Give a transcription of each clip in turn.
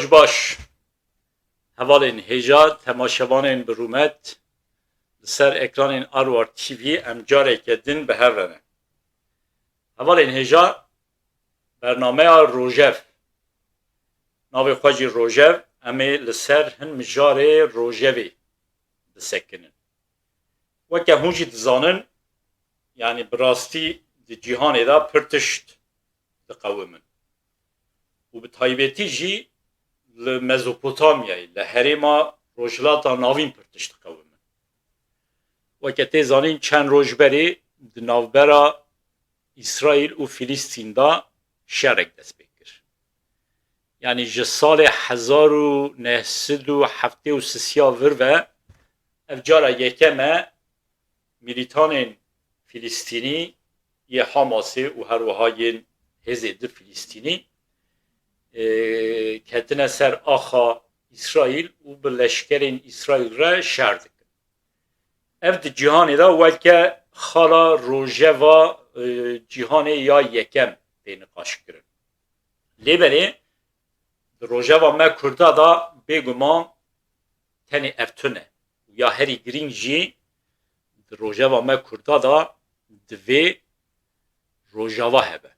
روز باش هوالین هجا تماشاوانین برومت سر اکرانین آروار تیوی ام جاره که دن به هر رنه هوالین هجا برنامه روژف ناوی خواجی روژف امی لسر هن مجاره روژوی بسکنن وکه هونجی دزانن yani براستی دی جهانی دا پرتشت دقومن و به تایبتی جی لمزوپوتامیای لحریما روجلاتا ناوین پرتشت دقومن و که تیزانین چند روز بری دی ناوبرا اسرائیل و فلسطین دا شرک دست بکر yani ji salê 1973 vir ve ev cara yekeme militanên Filistînî yê Hamasê û her wiha yên hêzê di Filistînî ketine ser axa İsraîl û bi leşkerên İsraîl re şer dikin. Ev di cîhanê de welke xala rojeva cîhanê ya yekem tê niqaş kirin. Lêberê di rojeva me Kurda da bêguman tenê ev tune ya herî girîng jî di rojeva me Kurda da divê rojava hebe.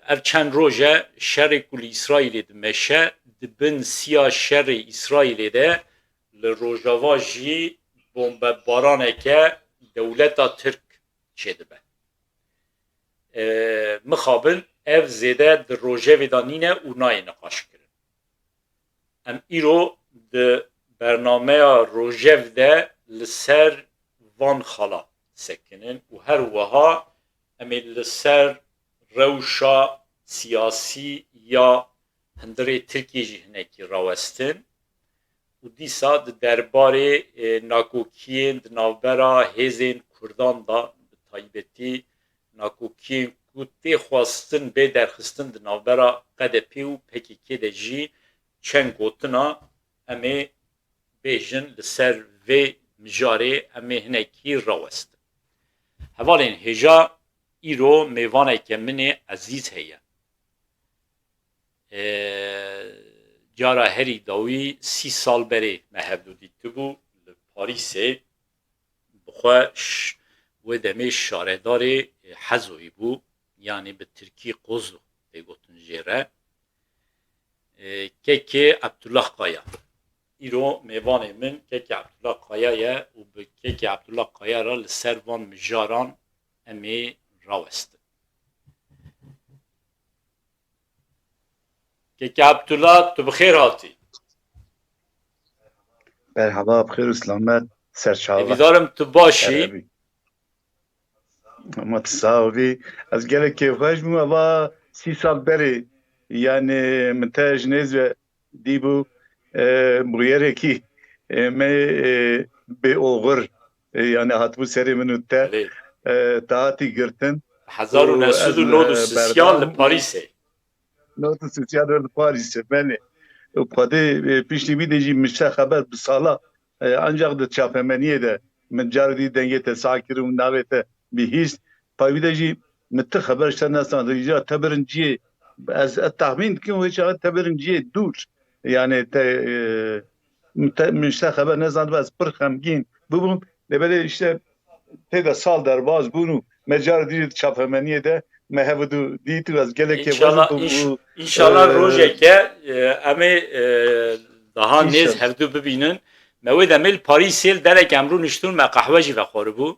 Ev çend roje şerê ku li İsraîlê dimeşe dibin siya şerê İsraîlê de li rojava jî bombebaraneke dewleta Tirk çêdibe. Mixabin ev zêde di rojevê da nîne û nayê niqaş kirin. Em îro di bernameya rojev de li ser van xala sekinin û her wiha em ê li ser rewşa siyasî ya hindirê Tirkiye jî hinekî rawestin û dîsa di derbarê nakokiyên di navbera hêzên Kurdan da bi taybetî nakokiyên ku tê xwastin bê derxistin di navbera QDP û PKK de jî çend gotina em ê bêjin li ser vê mijarê em ê hinekî rawestin. Hevalên hêja îro mêvaneke min ê ezîz heye. Cara herî dawî 30 sal berê me hevdû dîtibû li Parîsê bixwe wê demê şaredarê Hezoyî bû yani bi Tirkî Qozlu tê gotin jê re kekê Abdullah Qaya. îro mêvanê min kekê Abdullah Qaya ye û bi kekê Abdullah Qaya re li ser van mijaran em ê rawestin. Kekê Abdullah tu bi xêr hatî. Merhaba, bixêr û selamet serçava. Hêvîdarim tu başî. Ama tisavî ez gelek kêfxweş bûm eva 30 sal berê yani min te ji nêz ve dîbû bûyerekî me bêoxir yani hatibû serê min û te te hatî girtin 1993 li Parîsê. Nota sosyal li Parîsê benê xwedê piştî de jî mişe xeber bi sala ancak di çapemeniyê de min caridî dengê te sakir û navê te bihîst payî de jî min ti xeber şte nesan rîca te birin ciyê ez tahmin dikim wê te birin ciyê dûr yani te min şte xeber nezandibe ez pir xemgîn bibûm lêberê işte tê de sal derbas bûn û me caridî çapemeniyê de me hevdû dît û ez gelekê İnşallah rojeke em ê daha nêz hevdû bibînin me wê demê li Parîsê derek emrû niştûn me qehwe jî vexwaribû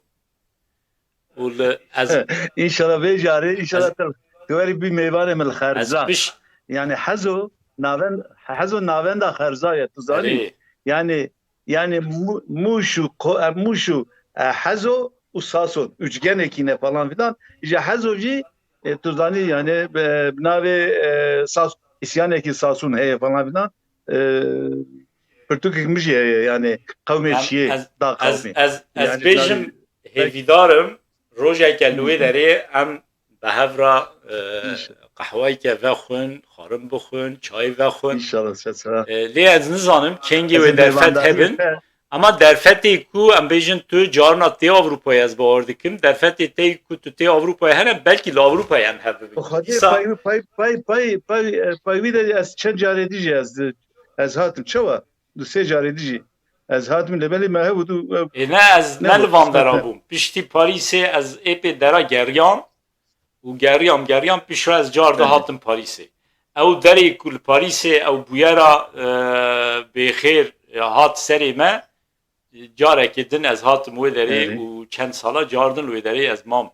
û ez İnşallah vê jarê inşallah tu werî bî mêvanê min li xerza yani hezo navenda xerza ye tu zanî yani mûş û hezo û sason üçgenekî ne falan filan ji hezo jî tu zanî yani navê sas isyanekî Sasun heye falan filan pirtûkek min jî heye yani qewmê çiyê da qewmê ez bêjim hêvîdarim rojeke li wê derê em bi hevra qehweyeke vexwin xwarin bixwin çayê vexwin lê ez nizanim kengê wê derfet hebin Ama derfetê ku em bêjin tu carna tê Avrupayê ez bawer dikim, derfetê tê ku tu tê Avrupayê hene belkî li Avrupayê em hev bibin. خاطر Dîsa پای ویده از چند جاره دیجی از هاتم چوا دو سه جاره دیجی از هاتم لبلی ما هبودو ne ez نه ne li بود van قسمت dera نه bûm. Piştî Parîsê ez êpê dera geriyam û geriyam piştre ez car de بله hatim Parîsê. Ew derê ku li Parîsê ew bûyera bêxêr hat serê me carekê din ez hatim wê derê بله û çend sala car din wê derê ez mam.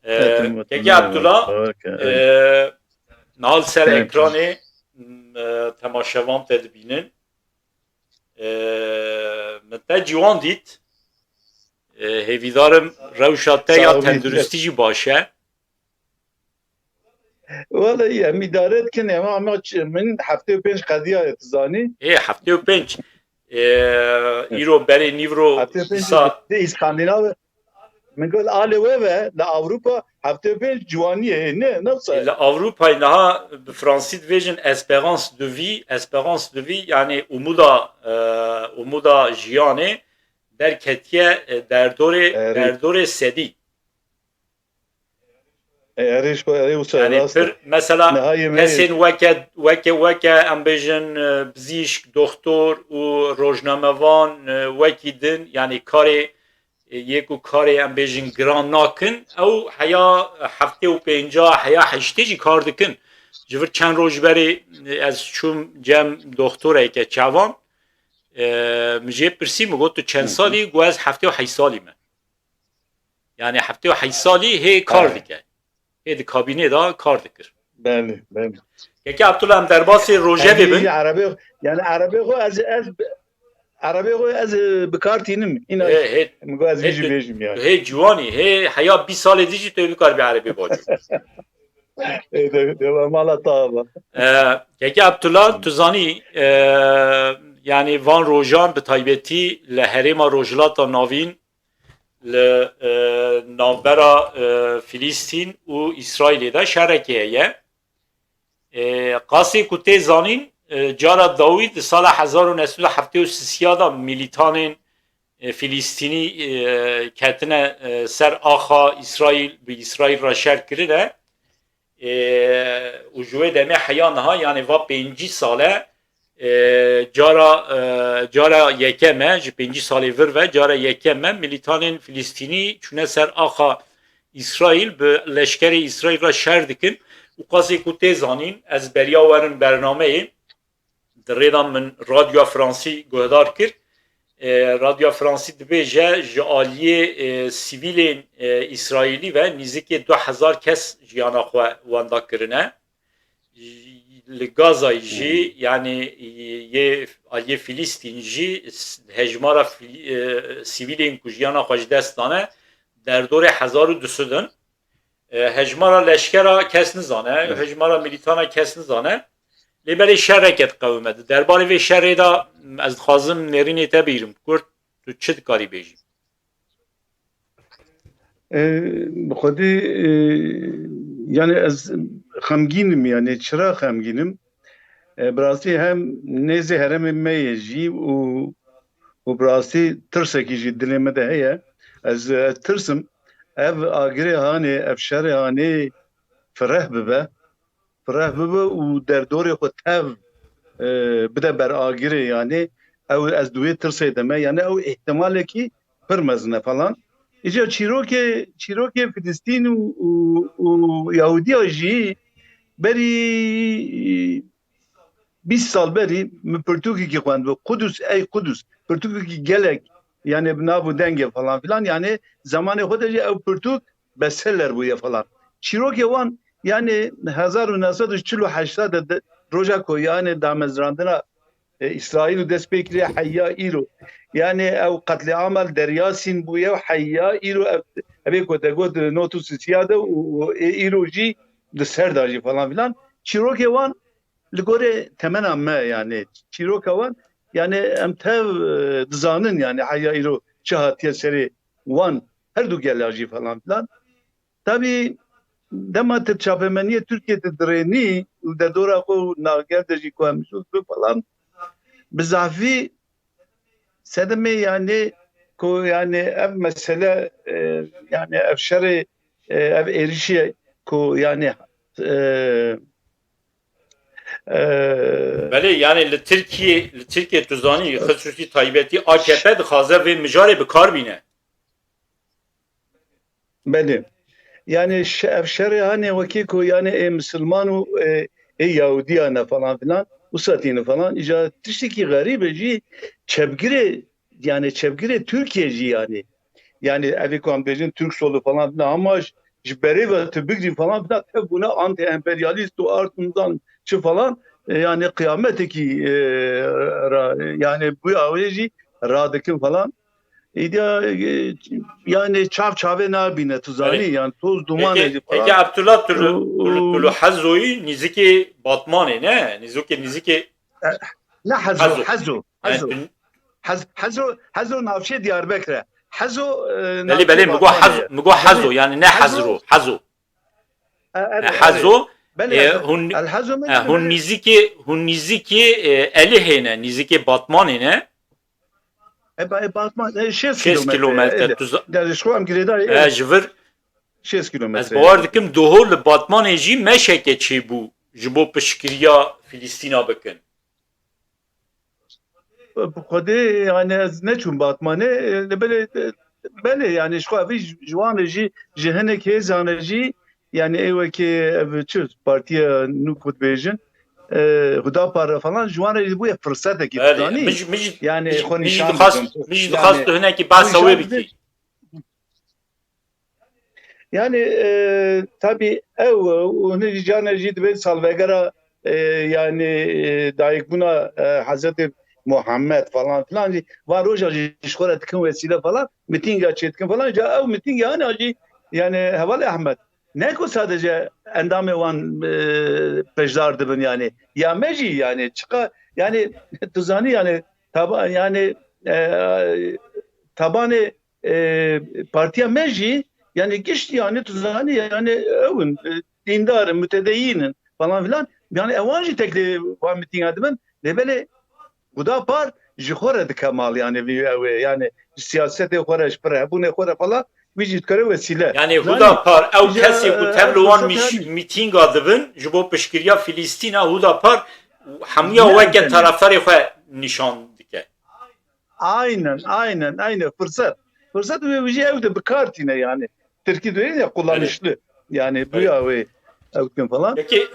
اتم Keke وطنه Abdullah بارك nal ser تمام ekranê temaşevan te dibînin. Min te ciwan dît hêvîdarim rewşa te ya صاحبي tenduristî jî baş e. والله يا مدارات كنا ما من هفته و 5 قضيه تزاني Heftê û pênc îro berê nîvro هفته و 5 dîsa دي اسكندناف من قول آل ويبه لأوروبا هفته و 5 جوانيه نه نفسه li Avrupayê niha bi Fransî dibêjin espérance de vie yani umuda jiyanê derketiye derdorê sedî. اريش اري وصل Yani راسته pir mesela نهايه ما kesên weke em bêjin bizîşk, doktor û rojnamevan wekî din yani karê yek û karê em bêjin giran nakin ew heya heftê û pênca heya heştê jî kar dikin. Ji vir çend roj berê ez çûm cem doktoreke çavan min jê pirsî min got tu çend salî got ez heftê û heyş salî me. Yani heftê û heyş salî hê kar dike. Hê di kabînê da kar dikir. بله بله Keke Abdullah em derbasê rojevê bin. عربي يعني عربي خو از عربي خو از بكارتينم هنا Hê مگو از بيجي بيجم يعني hê ciwanî hê heya 20 salê dijî tu bikar bi erebê bacû. devam ala tava Keke Abdullah tu zanî yani van rojan bi taybetî li herêma Rojhilata Navîn li navbera Filîstîn û İsraîlê de şerekê heye. Qasê ku tê zanîn cara Dawîd di sala 1973 da milîtanên Filîstînî ketine ser axa İsraîl bi İsraîl re şer kirine û ji wê demê heya niha yani va pêncî sale cara yekem e ji pêncî salê vir ve cara yekem e milîtanên Filîstînî çûne ser axa İsraîl bi leşkerê İsraîl re şer dikin û qasê ku tê zanîn ez beriya werin bernameyê di rêda min Radyoya Fransî guhdar kir. Radyoya Fransî dibêje ji aliyê sivîlên İsraîlî ve nîzikê 2000 kes jiyana xwe wenda kirine. Li Gazayê jî yani yê aliyê Filîstîn jî hejmara sivîlên ku jiyana xwe ji dest dane derdorê 1200 din. Hejmara leşkera kes nizane, hejmara milîtana kes nizane. Lêberê şerreket qewime di. Derbarê vê şerrê da ez dixwazim nêrînê te bîrim. Kurt tu çi dikarî bêjî? بخودی yani از خمگینم yani چرا خمگینم براستی هم نزه هرم میجی و براستی ترسکی جی دلمه ده هیا از ترسم ev agire hane ev şere hane ferah bibe û derdorê xwe tev bide ber agirê yani ew ez duê tirsê deme yani ew ihtimalekî pir mezin e falan. İca çîrokê Filîstîn û Yahudiya jî berî 20 sal berî min pirtûkekî xwendibû Kudüs ey Kudüs pirtûkekî gelek yani bi nav û dengê falan filan yani zamanê xwe de jî ew pirtûk bestseller bûye falan. Çîrokê wan yani 1948 de roja ku yani damezrandina İsrail û dest pê kiriye heya îro yani ew qetleamel deryasîn bûye heya îro evê ku te got not û sisiya de û îro jî di ser da jî falan filan çîrokê wan li gorê temena me yani çîroka wan yani em tev dizanin yani heya îro çi hatiye serê wan her du gela jî falan filan. Tabii dema te çapemeniyê Türkiye'de dirênî û derdora xwe nager de jî ku em falan bizafî sedemê yani ku yani ev mesele yani ev şerê ev êrişî ku yani بله yani li Türkiye tuzani xصوصی taybeti AKP dixwaze vê mijarê bi kar bîne. benim yani ev şerê hani wekî ku yani Müslüman û Yahudiyane falan filan usatîne falan ica tiştekî garîb jî çevgirê yani çevgirê Türkiye jî yani evê ku em bêjin Türk solu falan filan ama ji berê ve tu bigirî falan filan ev bûne anti emperyalîst û artûndan çi falan yani kıyametekî yani bu awê jî radikin falan yani çav çavê nabîne tu zanî yani toz dumanê jî Peki falan Abdullah tulu Hezo'yu niziki Batmanê ne? Niziki ne Hezo. hezo hezo navçe Diyarbekir'e hezo Beli migo Hezo yani ne Hazro. Hezo. Hezo hun niziki eli hene niziki Batmanê ne? Batman 6 6 kilometre. Yani şu an gireda Ji vir 6 kilometre. Ez bawer dikim dohor li Batmanê jî meşeke çêbû ji bo piştgiriya Filîstîna bikin. Bu Xwedê yani ez neçûm Batmanê belê yani şu evî ciwan jî ji hinek hêzan jî yani êwekê ev çi partiya nû ku dibêjin Hudapar falan ciwan jî bûye fırsatekî zanî yani xwe nîşan Mij dixwast tu hinekî behsa wê bikî. Yani tabii ev onu cana jid salvegara yani daik buna Hazreti Muhammed falan filan var roja şkora tıkın vesile falan mitinga çetkin falan ev miting yani acı yani Havale Ahmet ne ko sadece endame wan pejdar dibin yani ya meji yani çıka yani tuzani yani taban yani tabanı partiya meji yani geçti yani tuzani yani evin dindarın mütedeyyinin falan filan yani evanji tekli var miting adımın ne böyle bu da par jihore de kemal yani siyasete xore şpre bu ne xore falan vijit kare vesile yani Hudapar ev kesê ku tevli wan miting adibin ji bo piştgiriya Filîstîna Hudapar hemûya weke taraftarê xwe nîşan dike. Aynen fırsat ve vijî ev de bikartîne yani Türkiye değil ya kullanışlı yani bu ya ve evkin falan. Peki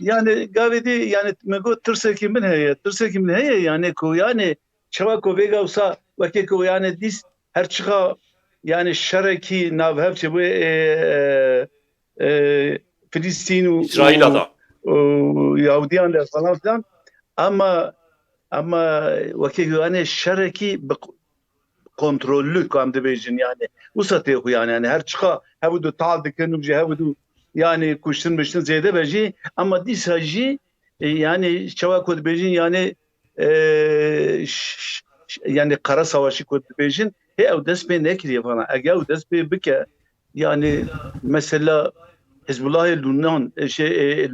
yani gavedi yani mego tırsekimin heye yani ko yani çava ko vegavsa vake ko yani dis her çıka yani şereki nav hepsi bu Filistin İsrail'da Yahudiyan da falan filan ama vake yani şereki kontrollü kam dibêjin yani usatê xwe yani her çıka hevidu tal dikin û hevidu yani kuştin biştin zêde be jî ama dîsa jî yani çawa ku dibêjin yani kara savaşî ku dibêjin hê ew dest pê nekiriye falan ew dest pê bike yani mesela Hizbullahê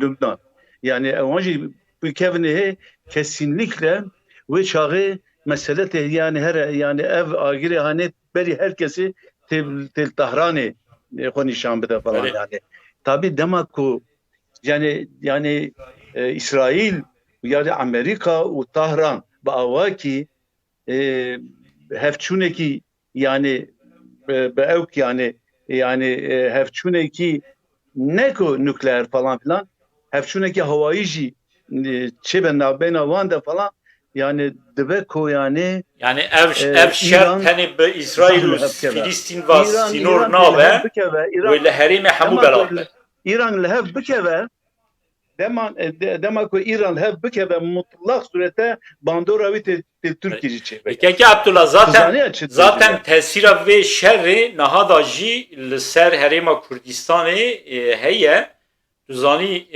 Lübnan yani ewan jî bikevine hê kesinlikle wê çaxê mesele yani her yani ev agire hani beri herkesi tel Tahran'ı konuşan bir de falan yani. Tabi demek ku yani İsrail yani Amerika ve Tahran bağaki hevçuneki yani beevk yani hevçuneki ne ku nükleer falan filan hevçuneki havayıcı çeben nabena vanda falan yani debeko yani ev şert hani be İsrail û Filistin ve sinor nabe ve li herêmê hemû belav İran lehev bikeve demek ki İran lehev bikeve mutlak surete bandora ve Türkiye çekmek. Peki Abdullah zaten tesira ve şerri nahada jî li ser herêma Kurdistanê heye tuzani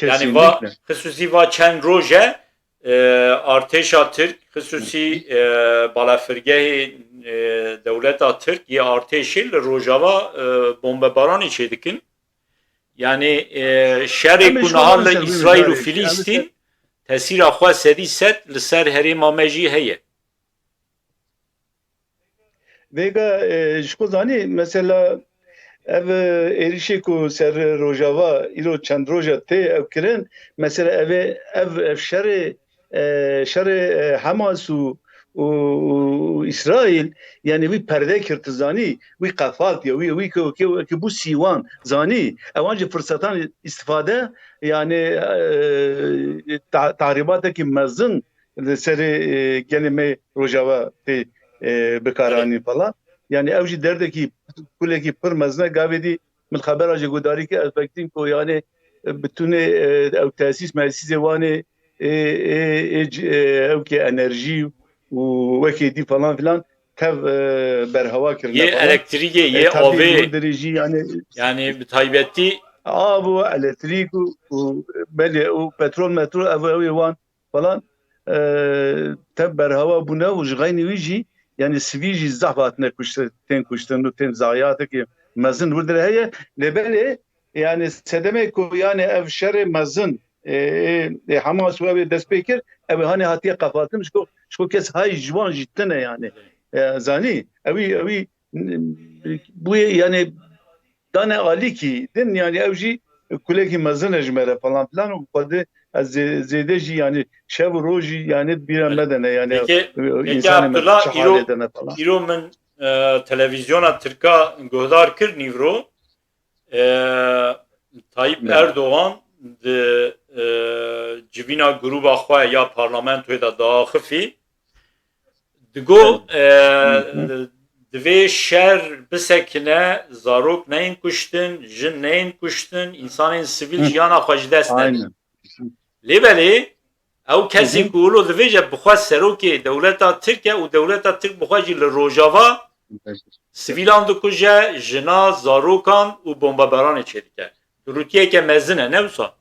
yani va xusûsî va çend roje artêşa Türk xusûsî balafirgehê dewleta Türk ya artêşê li Rojava bombebaranê çêdikin yani şerê ku nahar li İsrail û Filîstîn tesîra xwe sedî sed li ser herêma me jî heye. Vega ji ku zanî mesela ev êrişê ku ser Rojava îro çend roja tê ev kirin mesela ev şerê Hamas û İsraîl yani wî perde kir tu zanî wî qefaltiye wî ki bû sîwan zanî ewan ji fırsatan istifade yani tahribatekî mezin li serê gelê me Rojava tê bikaranî falan yani ev jî derdekî kulekî pir mezin e gavêdî min xebera ji gudarî ke ez bektim ku yani bitûne ew tesîsê wanê ew ki enerjî û wekê dî falan filan tev berheva kirine Yê falan. elektrîkê yê Tabii avê bu derece yani bi taybetî bu elektrik û belê û petrol metro ev wan falan tev berheva bûne û ji xeynî wî jî yani sivî jî zehf hatine tên kuştin û tên zayiatekî mezin wir heye lêbelê yani sedeme ku yani ev şerê mezin Hamas û ew dest pê kir ew hani hatiye qefaltin ji ku kes hay ji wan jî tune yani zanî ewî bu yani dane alî kî din yani ew jî kulekî mezin e ji me re falan filan û xwedê ez zêde jî yani şev û roj jî yani bîra medene yani peki insanê me Abdullah çi halê dene falan. îro min televizyona Tirka guhdar kir nîvro Tayyip Erdoğan di civîna grûpa xwe ya parlamentoyê de daxifî digo divê şer bisekine zarok neyên kuştin, jin neyên kuştin, insanên sivîl jiyana xwe ji dest nedin. Lêbelê ew kesî ku hûlo divê je bixwe serokê dewleta Tirk e û dewleta Tirk bixwe jî li Rojava sivîlan dikuje, jina, zarokan û bombebaranê çêdike. Rûtiyeke mezin e ne wisa?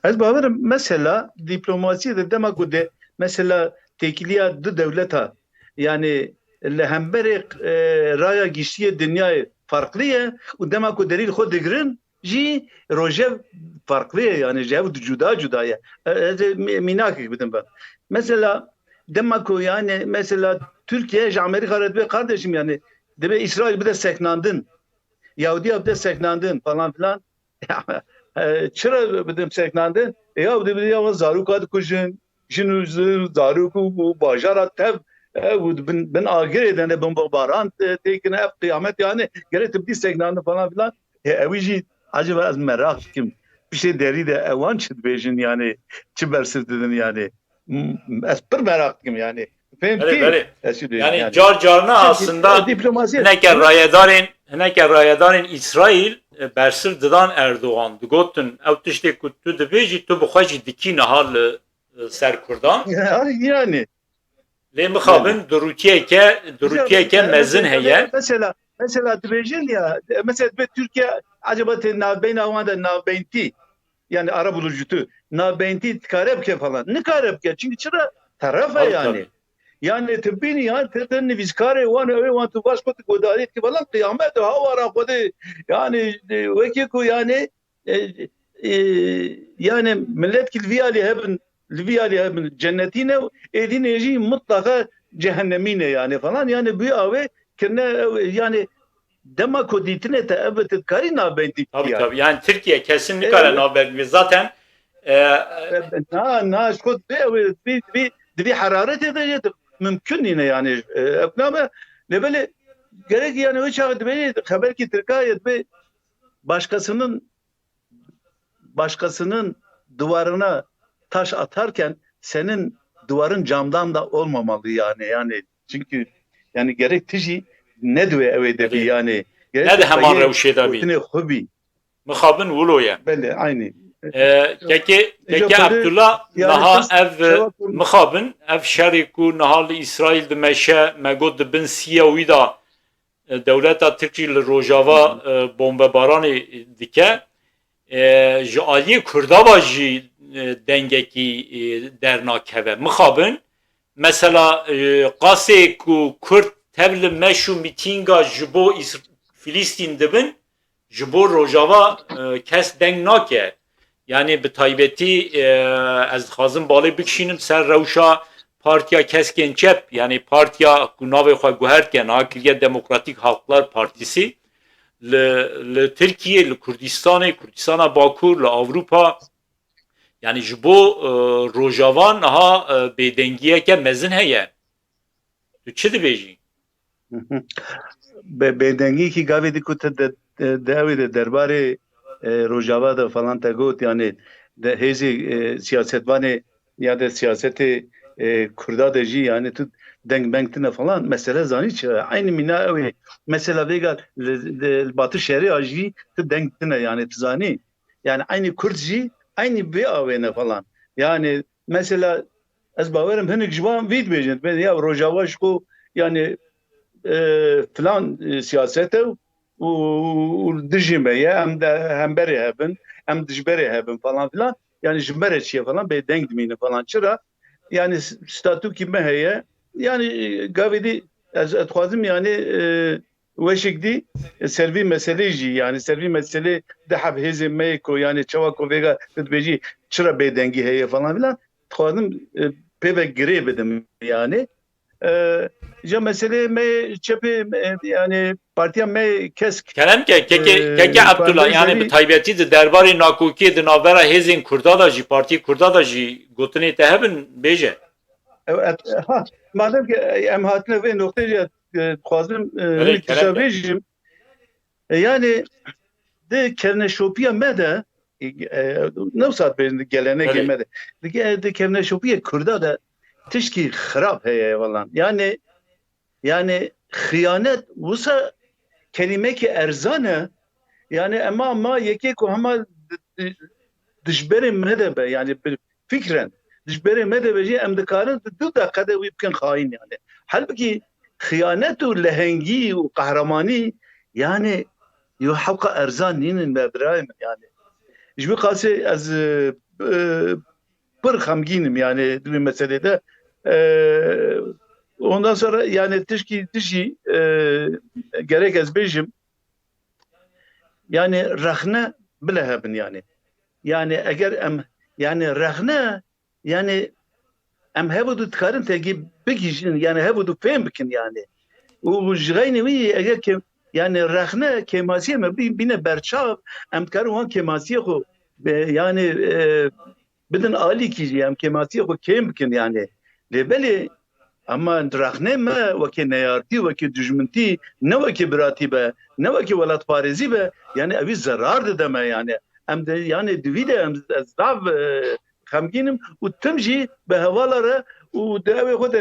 Ez bawerim mesela diplomasiyê de dema ku de mesela tekiliya du devleta yani li hemberê raya giştiyê dinyayê farklı ye û dema ku derî li xwe digirin jî rojev farklı ye yani jev cuda ye. Ez mînakek bidim ben. Mesela dema ku yani mesela Türkiye ji Amerika re dibe kardeşim yani dibe İsrail bir de seknandın. Yahudiya bir de seknandın falan filan. Çıra bidim seknandın. Ya bir de ya zaruka dikujin jin zaruku bu bajara tev ben agir edene bombaran tekine hep kıyamet yani gere tibdi seknandın falan filan. Evici acaba az merak kim bir şey deri de evan çıdbejin yani çıbersir dedin yani. Ez pır merak kim yani. Beli. Yani car carna aslında diplomasi hineke rayedarên İsrail bersiv didan Erdoğan digotin ew tiştê ku tu dibê jî tu bi xwe jî dikî niha li ser Kurdan. Yani. Lê mixabin di Rûtiyeke mezin heye. Mesela dibêjin ya mesela Türkiye acaba te navbeyna wan de navbeyntî yani ara bulucutu navbeyntî tikare bike falan. Nikare bike çünkü çıra tarafa yani. Yani tebini yani tedni vizkare wan tu baş kot godari ki falan kıyamet havara kodi yani veki ku yani yani millet ki Liviyali hebin cennetine edineji mutlaka cehennemine yani falan yani bu ave kine yani dema koditine te evet karina benti tabii yani Türkiye kesinlikle nabel zaten şkot bir hararet edecek mümkün yine yani ama ne böyle gerek yani o çağda beni haber ki Türkiye be başkasının duvarına taş atarken senin duvarın camdan da olmamalı yani çünkü yani gerek tiji ne diyor evde bir yani ne de hemen revşeda bir hobi mixabin vuloya belli aynı Keki Abdullah naha ev mixabin ev şeriku naha li İsrail de meşe megod bin siyawi da devleta Türkiye li Rojava bombebaranı dike ji aliyê Kurdava jî dengekî dernakeve mixabin mesela qasê ku Kurd tev li meş û mîtînga ji bo Filîstîn dibin ji bo Rojava kes deng nake yani bi taybetî ez dixwazim balê bikişînim ser rewşa Partiya Kesken Çep, yani partiya ku navê xwe guhertke Kiriya Demokratîk Halklar Partîsî li Tirkiye, li Kurdistana Bakur, li Avrupa, yani ji bo rojavan ha bêdengiyeke mezin heye. Tu çi dibêjî? Bêdengî ki gavê dîku te de ew de derbarê Rojava de falan te got yani de hêzê siyasetvanê ya da siyasetê Kurda de jî yani tu deng tune falan mesele zanî çi aynı mîna ew ê mesela vêga li Batı Şerîa jî tu deng tune yani tu zanî yani aynı Kurd jî aynı vê awêne falan yani mesela ez bawerim hinek ji wan vî dibêjin ben ya Rojava ji ku yani falan siyasete û dijî me ye em de hemberê hebin em dijberê hebin falan filan yani ji me re çiye falan bê deng dimînin falan çira yani statûkî me heye yani gavê dî ez dixwazim yani weşek dî servî meselê jî yani servî meselê diheb hêzên me ku yani çawa ku vêga dibêjî çira bêdengî heye falan filan dixwazim pêve girê bidim yani ja meselê me çepê yani partiya me kesk Kerem keke Abdullah, yani bi taybetî di derbarê Nakokî di navbera hêzên Kurda da jî Partî Kurda da jî gotinê te hebin bêje. ha madem ki em hatine vê noktaya dixwazim hinek tişa bêjim yani de kerneşopiya me de newsat bêjin gelenekê me de kerneşopiya Kurda da tişkî xirab heye falan yani hıyanet vısa kelimeki erzane yani ama yeke ku hema dijberê me de be yani bir fikren dijberê me de be jî em dikarin du dakikada wî bikin xaîn yani halbuki hıyanet û lehengî û qehremanî yani yo hewqa erzan nînin me birayê min yani ji vî qasê ez pir xemgînim yani di vî meselê de ondan sonra yani tişi gerek ez bêjim yani rexne bile hebin yani eğer em yani rexne yani em hebudu dikarin tegi bigîjin yani hebudu fêm bikin yani û ji xeynî wî eger ki yani rexne kêmasiye me bîne berçav em dikarin wan kêmasiye xwe yani bidin alî kîjî em kêmasiye xwe kêm bikin yani lêbelê ama rexne me wekî neyartî wekî dijmintî ne wekî biratî be ne wekî welatparêzî be yani evî zerar dide me yani em de yani divî de em ez dav xemgînim û tim jî bi hevala re û di evê xwe de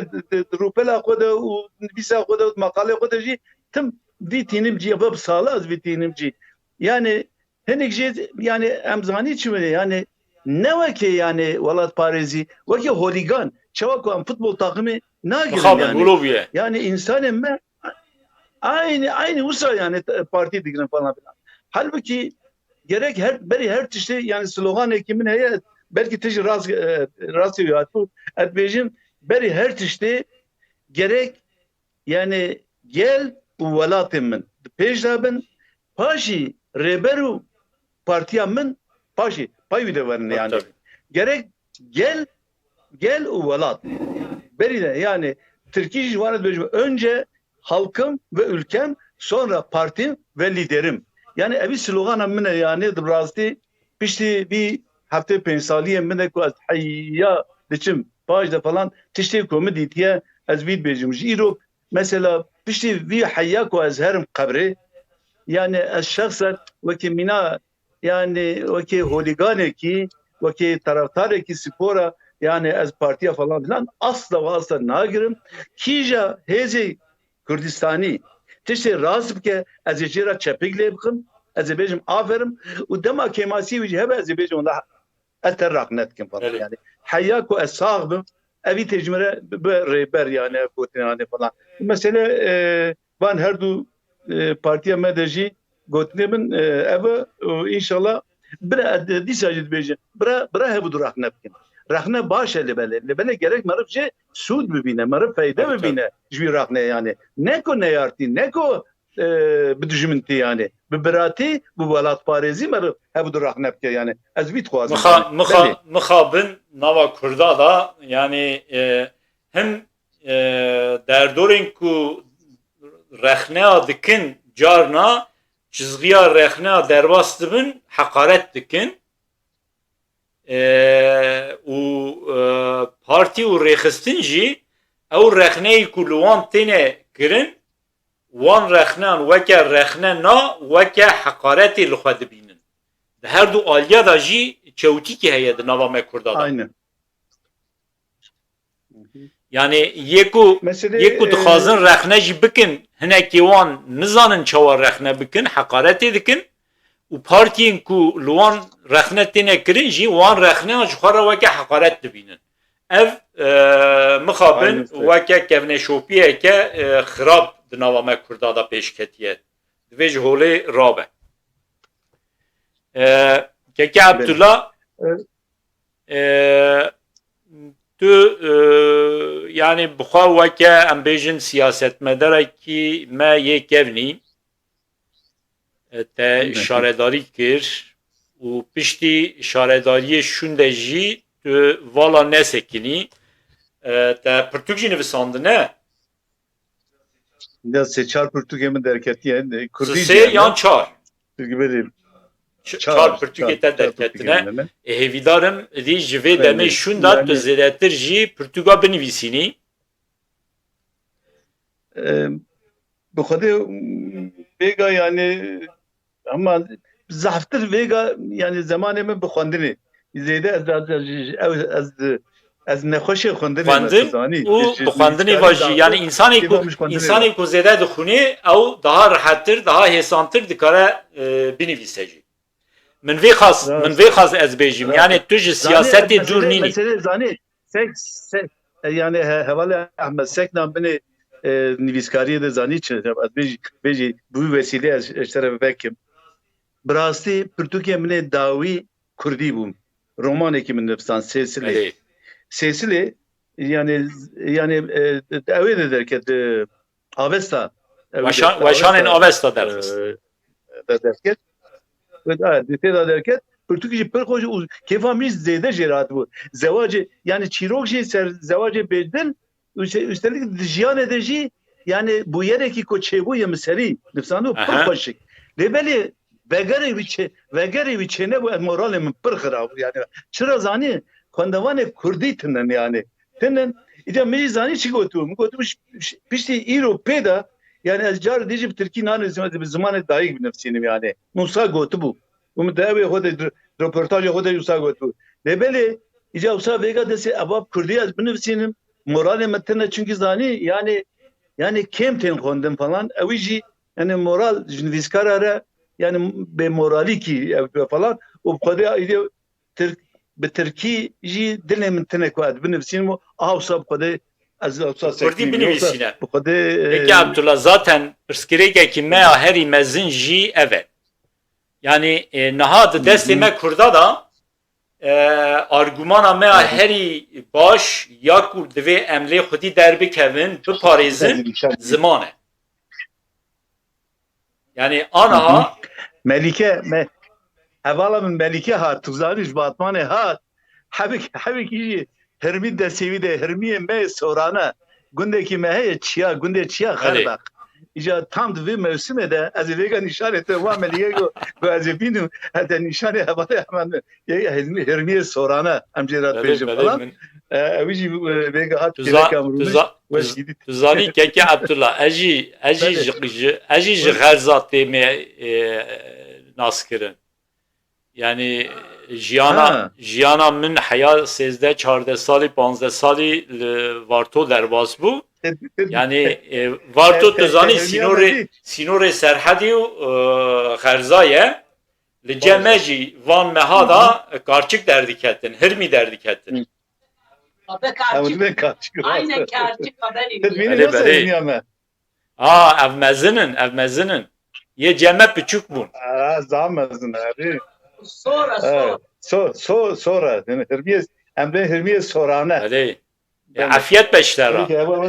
rûpela xwe de û nivîsa xwe de maqalê xwe de jî tim vî tînim cî ev sala ez vî tînim cî yani hinek jî yani em zanî çi yani ne wekî yani welatparêzî wekî holigan çawa ku em futbol takımı nagirin yani insanım me aynı usta yani parti dikirin falan filan. Halbuki gerek her tişte yani slogan ekimin heye belki tişi rast yatı etbejim beri her tişte gerek yani gel velatımın pejdabın paşi reberu partiyamın paşi payı da var yani gerek gel velat beri de yani Türkiye civarında bölümü önce halkım ve ülkem sonra partim ve liderim. Yani evi sloganım mine yani drasti pişti bir hafta pensaliye mine ku az hayya diçim pajda falan tişti komi ditiye az vid bejim jiro mesela pişti vi hayya ku az herim kabri yani az şahsen ve ki mina yani ve ki holigane ki ve ki taraftarı ki spora yani az partiye falan filan asla ve asla nagirim. Kija hezi Kurdistani tişte razı ke az ecira çepikle bikim az bejim aferim u dema kemasi ve hebe az bejim onda aterrak netkim falan yani hayya ku asağım evi tecmire rehber yani yani falan mesela ben her du partiye medeji gotnemin eve inşallah bira disajit bejim bira hebu durak netkim رخنه باشه لبله gerek marif je sud bibine marif fayda bibine jwi rخنه yani ne ko ne yarti ne ko bidujminti yani ببراتی بو ولات پارێزی مەر هەبوو ڕاحنە بکە یانێ ئەس بیت خوازم مخابن ناوا کردا دا yani hem derdorên ku rexneya dikin carna çizgiya rexneya derbas dibin heqaret dikin û partî û rêxistin jî ew rexneyê ku li wan têne kirin wan rexneyan weke rexne na weke heqaretê li xwe dibînin di her du aliya da jî çewtîkê heye di nava me Kurda da aynen yani yê ku dixwazin rexne jî bikin hinekê wan nizanin çawa rexne bikin heqaretê dikin û partiyên ku li wan rexne têne kirin jî wan rexneyan ji xwe re weke heqaret dibînin ev mixabin weke kevneşopiyeke xirab di nava me Kurda da pêşketiye divê ji holê rabe Keke Abdullah tu yani bixwe weke em bêjin siyasetmedarekî me yê kevnî te şaredarî kir û piştî şaredariyê şûn de jî tu vala nesekinî te pirtûk jî nivisandine ya seçar Portekê min derketiye Kurdî sê yan çar bileyim çar pirtûkê te derketine hêvîdarim dî ji vê demê şûn da tu zêdetir jî pirtûka binivîsînî bi xwedê vêga yani ama zehftir vêga yani zemanê min bi xwendinê zêde ez nexweşê xwendinê û bi xwendinê ve jî yani însanê ku zêde dixwînê ew daha rehettir daha hêsantir dikare binivîse jî min vê xas ez bêjim yani tu ji siyasetê dûr nînî zanî yani hevalê Ehmed Seknan binê nivîskariyê de zanî çi ez bêjî bu vesîlê ez tere vekim bi rastî pirtûkê min ê dawî Kurdî bûm romanekî min nivîsan Sêsilê yani ew ê de derket Avesta weşanên Avesta derket tê da derket pirtûkê jî pir xweş û kêfa min zêde jê ratibû zewacê yani çîrok jî ser zewacê bêdil üstelik di jiyanê de jî yani bu yerekî ku çêbûye miserî nivîsandû pir xweşik lêbelê vegerê wî çêne bû moralê min pir xirab yani çira zanî xwendevanê Kurdî tinin yani tinin îca min jî zanî çi gotû min gotû piştî îro pê de yani ez car dîjî bi Tirkî nanîzim bi zimanê dayîk binivîsînim yani Musa gotibû û min devê xwe de röportajê xwe de wisa gotibû lêbelê îca wisa vêga desê ebab Kurdî ez binivîsînim moralê min tune çünkü zanî yani kêm tên xwendin falan ewî jî yani moral ji nivîskara re yani bêmoralîkî ew falan û xwedê bi Tirkî jî dilê min tune ku ez binivîsînim û aha wisa bi xwedê ez wisa Kurdî binivîsîne bi xwedê peki Abdullah zaten pirsgirêkekî me ya herî mezin jî ev e yani niha di destê me Kurda da argumana me ya herî baş ya ku divê em lê xwedî derbikevin biparêzin ziman e yani anaha Melike hevala min Melike hat tu zanî ji Batmanê hat hevekî jî hirmî desêvî de hirmiyê me sorane gundekî me heye çiya gundê çiya xerbaq îca tam di vê mevsimê de ez ê vêga nîşanê te wa Melike ku ez ê bînim hete nîşanê hevalê hemen hirmiyê sorane em jê re bêjin falan ew jî vêga hat tu zanî keke Abdullah ez jî ji xerza tê me nas kirin yani jiyana min heya 13-14 salî 15 salî li Varto derbas bû yani Varto tu zanî sînorê serhedî û xerza ye li ceme jî van meha da karçik derdiketin hirmî derdiketin aynen karçik ev mezinin yê ceme piçûk bûn zamezin sonra sonra hirmiyê em bê hirmiyê sorane afiyet beşler merhaba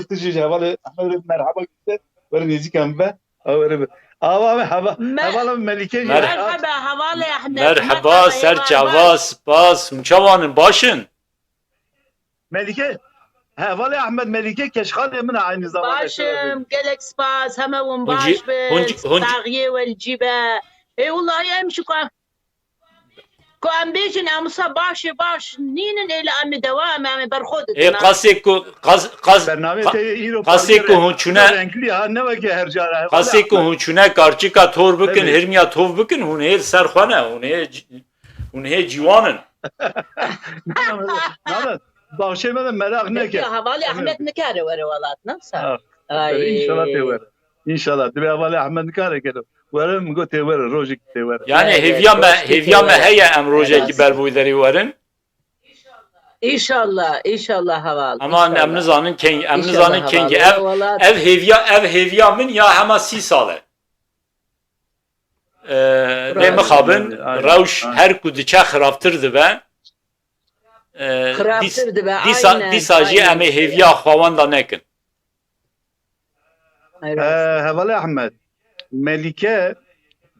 merhaba nêzîkam be Havalı Melike. Merhaba havalı Ahmet. Merhaba serçava spas hunçavanın başın. Melike. Havalı Ahmet Melike keşkal من aynı zamanda. başım gelek spas همون باش هونجي- بس هونجي- هونجي- طاغية والجبا اي والله امشي كو ام بيجن امسا باش نينن الى ام دوام ام برخود Qasê ku Bername te iro qasê ku hunçune renkli ha ne veke her cara. qasê ku hunçune karçika tor bikin Evet. hirmiya tov bikin hun hê serxwane hun hê ciwanin. Namet. Bahşemeden merak ne ki? هوالي احمد نكاري ورا ولات نفسها İnşallah te ver. İnşallah. Dibe havalı Ahmet kare kelo. Verim go te ver. Rojik te ver. Yani Evet, hevya me heye em rojekî Evet. berboyderî werin. İnşallah havalı. Ama em nizanin kengî ev hevya min ya hema 30 sal e. Lê mixabin Aynen. rewş her ku diçe xirabtir dibe. Xirabtir dibe, Dîsa jî aynen. em ê hevya xawan da nekin. Havalı Ahmet. Melike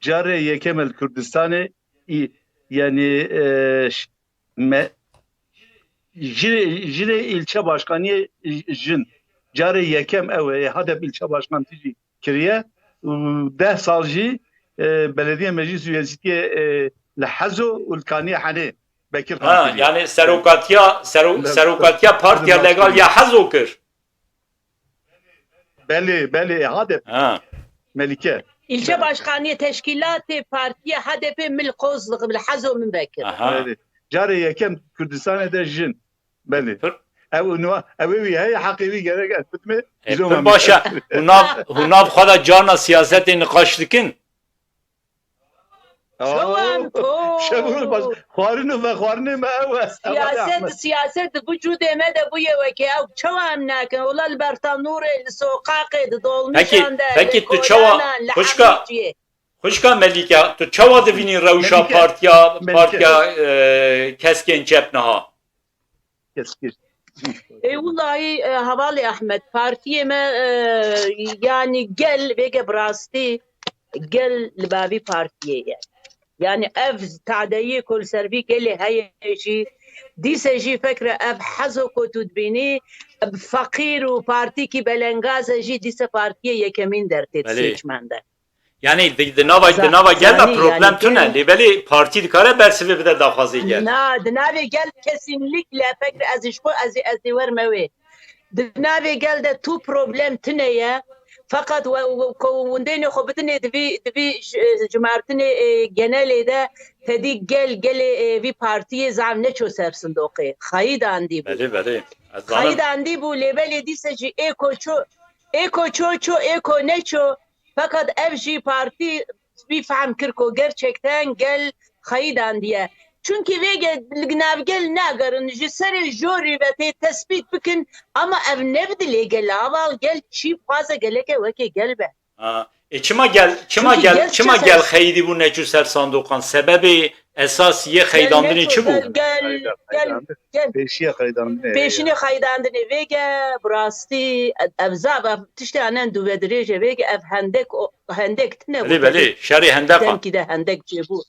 care yekemel Kürdistan'ı yani jire ilçe başkanı jin care yekem ev Hadep ilçe başkanı tici kiriye 10 salji belediye meclis üyesi lehazo ulkani hani Bekir Ha Khan. yani serokatiya partiya legal ya hezo kir. Beli Hadep Ha. Melike. İlçe Başkanlığı Teşkilatı Partiye HDP Milkozluğu Bilhazo min Bekir. Aha. Care yekem Kürdistan'ı da jin beli. Evi hey hakivi gerek etme. Pir başa hunav xada cana siyasetê niqaş dikin. Şovan ko. Şevur baş. Xwarine ve xwarine me ev. Siyaset vücud eme de bu yevke ev çavam nakin ulal bertanur sokaqe dolmuşan da. Peki tu çava Xuşka Melike tu çawa divînî rewşa Melike. partiya keskin çepniha. Keskin. Vallahi havalı Ahmet partiyeme yani gel vege brasti gel libavi partiye yani ev تعديي كل سربي قال هاي شيء دي سجي فكرة أب حزو كتود بيني أب فقير وبارتي كي بلنغاز جي دي سبارتية يكمين درتي تسيچمن ده Yani dinava gel de problem tune. Libeli parti dikare bersive bir de daha fazla gel. Dinava gel kesinlikle fekre az işko az vermevi. Dinava gel de tu problem tune ya. Fakat وندين خبتني دبي جماعتني genelde de tedi gel vi partiye zam ne ço sersindoqi xayid andi bu Beli xayid andi bu lebeli diseci eko ne ço fakat evji parti bir fahm kirko gerçekten gel xayid andiye çünkü vege navgel nagarın jiseri jori ve te tespit bikin ama ev nebdile gel aval gel çi fazla geleke veke gel be. Çima gel xeydi bu neçü ser sandokan sebebi esasiye xeydandını çi bu? Gel. Peşiye xeydandını. Peşini xeydandını vege brasti evzab tişte anen duvedreje vege ev hendek tine. Beli şerî hendek. Denki de hendek bu.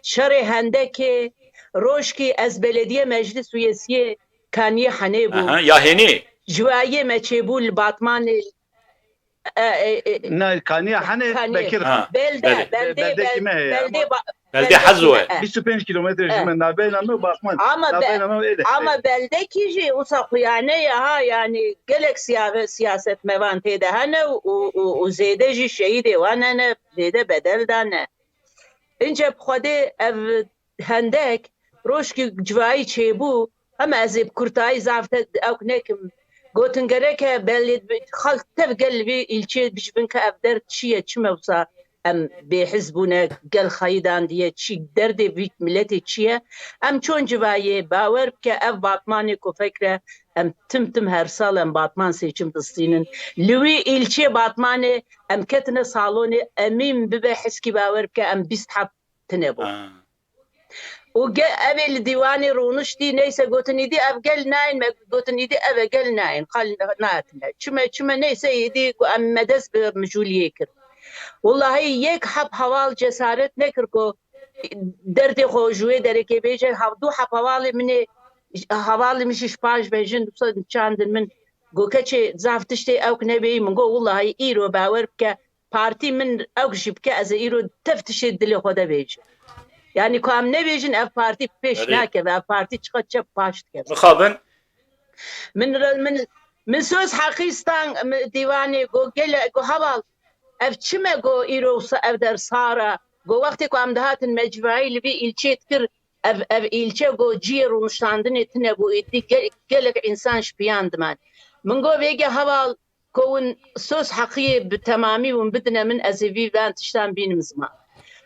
Şerê hendekê roşkî ez belediye meclis üyesiye kaniye hane bû. Ya henî. Jivayê me çêbû li Batmanê Kaniye hani Bekir Khan. belde Belde hezo e. 25 kilometre jimen nabeyle mi bakman. Ama beldeki jî usa xuyane ya ha yani gelek siyaset mevan têde hene û zêde jî şehîdê wan hene zêde bedel dane. اینجا بخواده او هندک روش که جوایی چه بو همه از کرتای زافته او نکم گوتن گره که بلید خلق تف قلبی ایلچه بجبن که او درد چیه چه موسا ام به حزبونه قل خیدان دیه چی درد ویت ملتی چیه ام چون جوایی باور که او باطمانی که فکره ام تم هر سال ام باطمان سیچم تستینن لوی ایلچه باطمانی ام کتنه سالونه امیم ببه حسکی باور که ام 20 حب تنبو و اول دیوانی رونشتی نیسه گوتنی دی اف گل ناین گوتنی دی اف گل ناین قال ناتنا چما نیسه دی ام مدس به مجولیه کرد Wallahi yek hab haval cesaret nekir ko derdi xojuê derekê bêje du hab havalê min şiş paj bejin çandin min gokeçê zaf tiştê ew nebêyî min got wallahi îro bawer bike partî min ew jî bike ez ê îro tev tiştê dilê xwe de bêjim. Yani ku em nebêjin ev partî pêş nake ve ev partî çiqa çep paş dike. Mixabin Min söz Hakistan divanê go heval ev çime go îro ev dersara go wextê ku em dihatin mecmuayî li vê îlçê dikir ev îlçe go ciyê rûniştandinê tune bû êdî gelek însan ji piyan diman. Min got vêge heval ku hûn söz heqiyê bi temamî hûn bidine min ez ê vî van tiştan bînim ziman.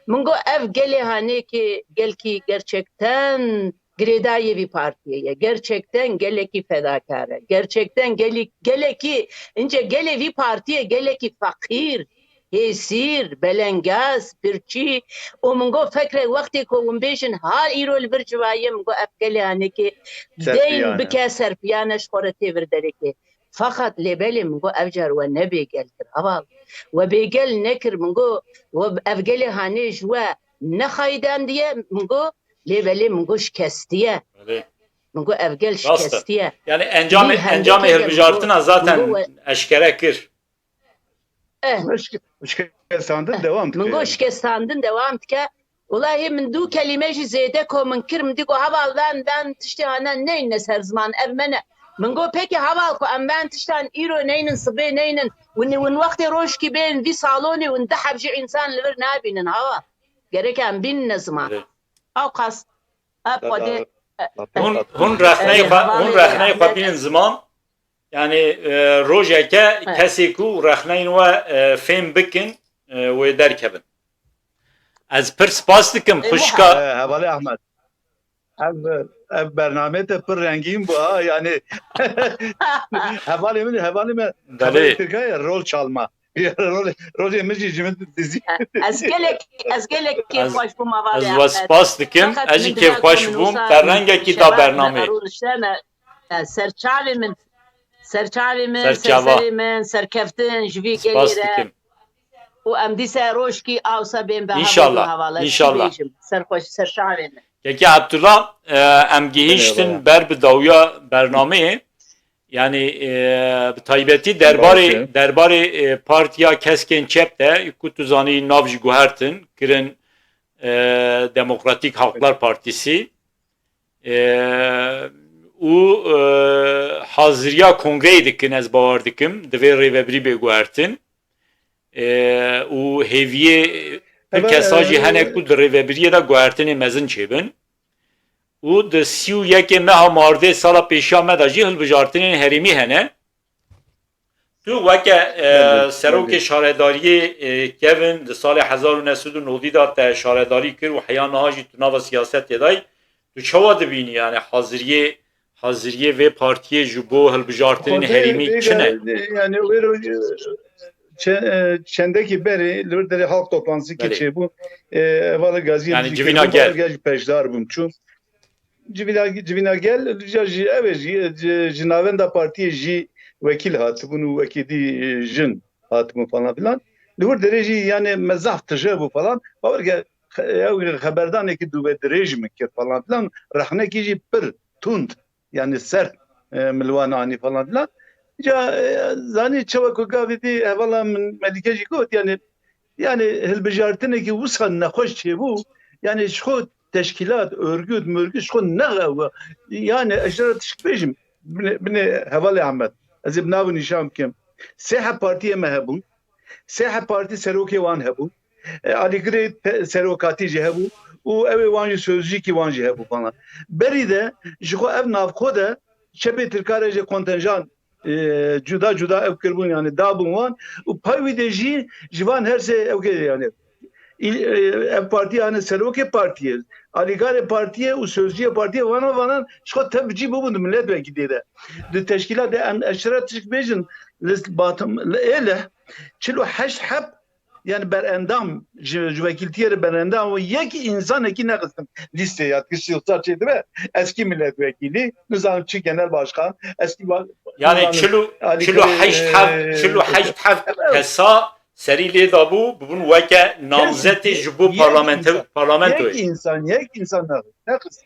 Min got ev gelê hanekê gelkî gerçekten girêdayê vî partiyê ye. Gerçekten gelekî fedakar e. Gerçekten gelekî ince gelê vî partiyê gelekî fakîr, hêsîr, belengaz, pirçî û min got fekre wextê ku hûn bêjin har îro li vir civayê min got ev gelê hanekê deyn bike serpiyane ji xwe re tê vir derekê. Fakat lêbelê min got ev car we nebêgel kir heval. We bêgel nekir min got ev gelê hanê ji we nexayidandiye min got lêbelê min got şikestiye. Min got ev gel şikestiye. Yani encamê hilbijartina zaten eşkere kir. Şikestandin devam dike. Min got şikestandin devam dike. Wallahi min du kelime jî zêde ku min kir min dî got heval ben tiştê hanan neyne ser ziman ev mene. Min got peki heval ku em ben tiştan îro neynin sibê neynin win wextê rojkî bên vî salonê win diheb jî însan li vir nabînin heval. Gerek em bînine ziman. Ew qas ev xwedê Hûn rexneyê xwe bînin ziman yani rojeke kesê ku rexneyên we fêm bikin wê derkevin. Ez pir spas dikim xuşka. Hevalê Ahmed. Ev bername te pir rengîn bu ha yani hevalê min Tirkiye rol çalma. Rolê min jî ji min dizî. Ez gelek kêfxweş bûm hevalê. Ez we spas dikim ez jî kêfxweş bûm te rengekî da bernameyê. Serçavê min serserê min serkeftin ji vî gelê re û em dîsa rojkî awsa bên be İnşallah. Serxweş serçavê min. Peki Abdullah em gihiştin ber bi dawiya bernameyê yani bi taybetî derbarê partiya keskên çep de ku tu zanî nav jî guhertin kirin Demokratik Halklar Partisi û haziriya kongreyê dikin ez bawer dikim divê rêveberî bê guhertin û hêviyê kesa jî hene ku di rêveberiyê de guhertinê mezin çêbin û di 31 meha mardê sala pêşiya me de jî hilbijartinên herêmî hene. Tu weke serokê şaredariyê kevin di salê 1990 da te şaredarî kir û heya niha jî tu nava siyasetê dayî tu çawa dibînî yani haziriye vê partiyê ji bo hilbijartinên herêmî çi ne? Yani çendeki beri li vir halk toplantısı keçê bû evala gaziyê yani civîna gel peşdar bûm çû civîna gel ev ji navenda partiyê jî vekîl hatibûn û wekîdî jin hatibûn falan filan li vir derê jî yani mezaf tije bû falan bawer ew xeberdanekî dûve dirêj min kir falan filan rexnekî jî pir tund yani sert milwananî falan filan zanî çawa ku gavê dî hevala min Melîke jî got yani hilbijartinekî wisa nexweş çêbû yani ji xwe teşkilat örgüt mürgüt ji xwe nexe yani eşara tişt bêjim binê hevalê Ahmed ez ê bi navê nîşan bikim sê partiyê me hebûn sê partî serokê wan hebû alîgirê serokatî jî hebû û ew ê wan jî sözcîkî wan jî hebû falan berî de ji xwe ev navxwe de çepê tirkarê jê kontenjan cuda ev kirbûn yani dabûn wan û payî de jî ji wan her sê ew yani ev partiye hani serokê partiye alîgarê partiye û sözciyê partiye vanan ji xwe tev bicî bûbûn milletvekilê de di teşkilatê em eşara tişt bêjin batım êle 48 heb yani berendam ji vekiltiyê berendam yek insanekî nexistin listê ya kişisel çêdime eski milletvekili nizanim çi genel başkan eski yani 48 heb kesa Serî lê dabû bibûn weke namzetê ji bo parlamentoyê. yek insan nakız.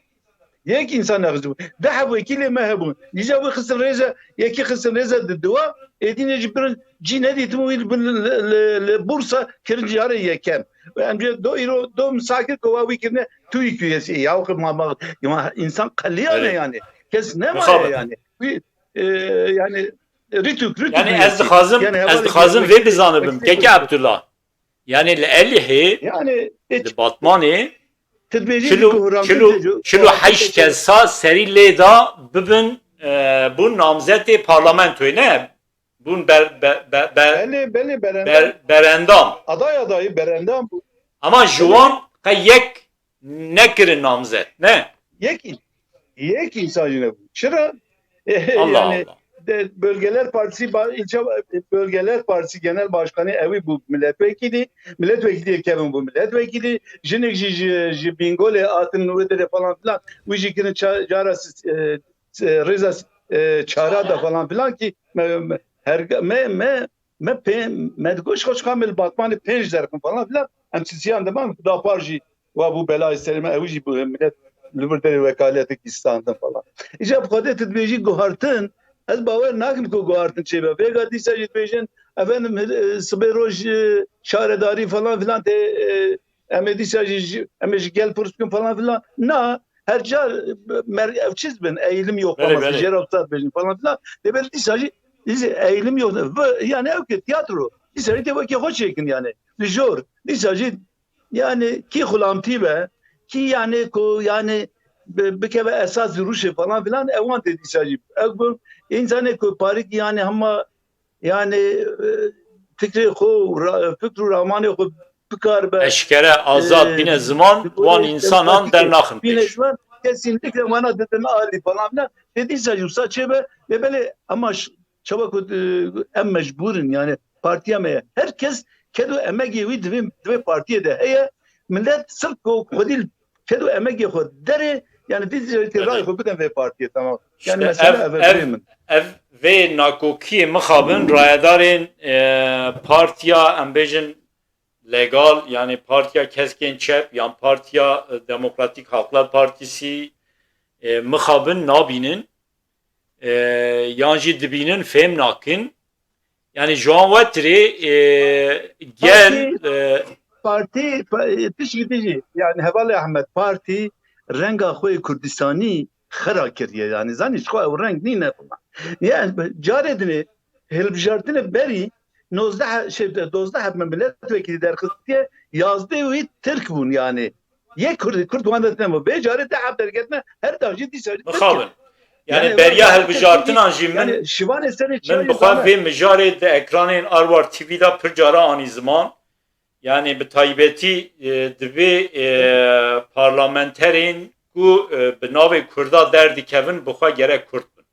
Yek insan nakız. Daha vekili mehbun. Nice bu kısım reza yeki kısım reza dedua edine cibrin cinedi tumuil bursa kirinci yarı yekem. Amca do misakir kova wikirne tu ikiyesi ya okuma insan kalliya ne yani. Kes ne var yani. Yani rütük Yani ez dixwazim vê bizanibim keke Abdullah. Yani li Elihê yani li Batmanê tedbiri çilo heşt kesa serî lê da bibin bu namzetê parlamentoyê ne? Bun berendam. Adayı berendam bu. Ama ji wan yek nekirin namzet ne? Yek insan yine bu. Çıra Allah yani Allah. Bölgeler Partisi ilçe Bölgeler Partisi Genel Başkanı evi bu milletvekili Kevin bu milletvekili jinik ji bingole atın nuvdere falan filan bu jikinin carası Reza çara da falan filan ki her medgoş koş kamil Batmanı penjder falan filan emsisiyan da ben da parji ve bu bela isterime evi ji bu millet Lüberdere vekaleti İstanbul'da falan. İşte bu kadar tedbirci guhartın az baver nakim ko guhartın çebe. Vega disa jitbejin efendim sberoj şaredari falan filan te emedisa emej gel purskun falan filan. Na her car evçiz ben eğilim yok ama jeraptat bejin falan filan. De ben disa eğilim yok. Yani evke tiyatro. Disa te vaki hoş çekin yani. Jor. Disa yani ki hulamti be ki yani ko yani bekeve esas ruşe falan filan evan dedi sacip. Bu insanı ko parik yani ama yani fikri rahmani ko bikar be eşkere azad bine zaman van insanan dernaxın peş. Kesinlikle bana dedin ali falan filan dedi sacip saçebe ve böyle ama çabuk em mecburin yani partiye me herkes kedo emeği ve partiye de heye millet sırf kodil kedo emeği khod dere yani dizileti ray khod biden ve partiye tamam. Yani mesela ev ve nakoki mixabın rayadarın partiya ambejin legal yani partiya keskin çep yani partiya Demokratik Halklar Partisi mixabın nabinin yanjı dibinin fem nakin yani Joan Watri gel parti tişgitici yani Heval Ahmet Parti renga xoy Kurdistani xera kiriye yani zaniş xo renk nine yani caredini helbjartine beri 12 milletvekili derkıstiye yazdı ve Türk bun yani ye Kürt vandatne bu be carede abdergetme her davcı disari yani beriya helbjartın anjim yani şivan eseri من بخواه وی مجاره ده اکرانین اروار تیوی دا پر جارا آنی زمان yani به تایبتی دوی پارلمانترین کو به ناو کردا دردی کون بخواه گره کرد بن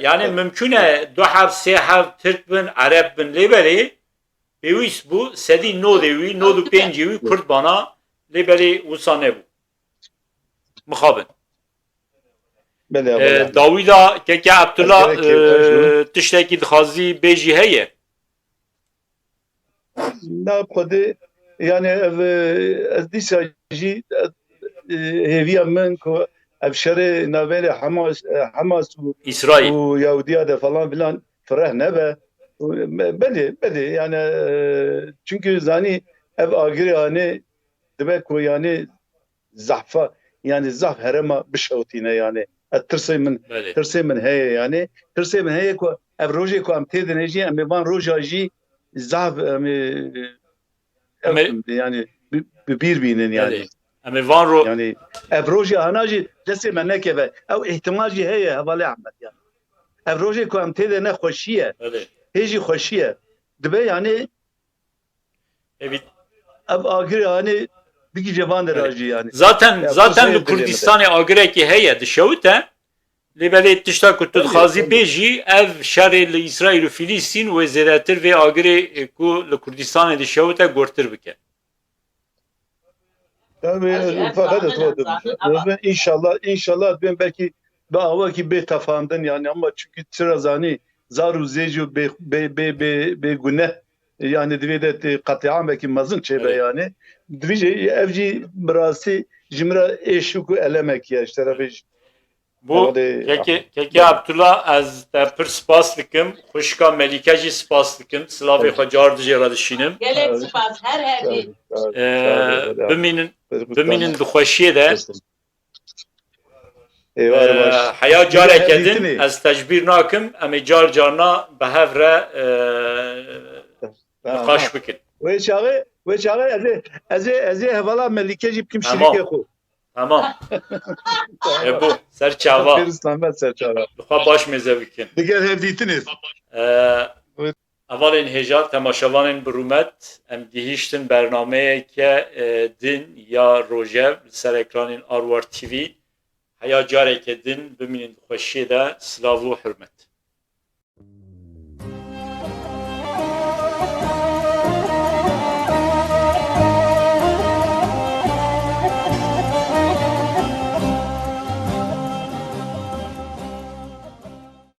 yani mümküne دو حب سه حب ترک بن عرب بن لیبری بیویس بو سدی نو دیوی نو دو پنجیوی کرد بانا لیبری وسانه بو مخابن داویدا که عبدالله تشتکی دخوازی بیجی هیه نه خودی yani از دیسا جی هیویا من که افشاره نویل حماس و İsrail و یهودیا ده falan filan فرح نبه بله yani çünkü zani ev agiri hani demek ko yani zahfa yani zaf herema bişavtine yani ترسي من هي يعني ترسي من هي كو افروجي كو ام تدنجي ام بان روجاجي زعف يعني ببير بينن يعني ام فان رو يعني افروجي اناجي جسي منكبه او احتماجي هي هبال احمد يعني افروجي كو ام تدنه خوشيه هيجي خوشيه دبي يعني اب اخر يعني bir cevan derajı yani. Zaten Kürdistan'ı agreki heye dışavute libeli tişta kutu khazi beji ev şerri İsrail ve Filistin ve zeratir ve agre ku Kürdistan'ı dışavute gortir bike. Tabii fakat inşallah ben belki dava ki bir tafandın yani ama çünkü Tirazani zar û zêj û bêgune yani divê de qetiyan vekî mezin çêbe yani divê jî ev jî bi rastî ji min re êşik û elemek ye ji terefê jî. Bu keki Abdullah ez te pir spas dikim. Xuşka Melike jî spas dikim. Silavê xwe car dijî re dişînim. Gelek spas her jî. Bimînin dixweşiyê de Eyvallah. heya careke din ez tecbîr nakim em ê car carna bi hev re nixweş bikin. Wê çaxê ez ê hevala Melike jî bikim Tamam. şirîkê xwe. Tamam. Bu ser çava. Pêrislamet serçava. Dixwe baş mêze bikin. Diger hevdîtinê. Evalên hêja temaşevanên bi rûmet em gihîştin bernameyeke din ya rojev li ser ekranên Arwar TV. Heya careke din bimînin dixweşiyê de silav û hürmet.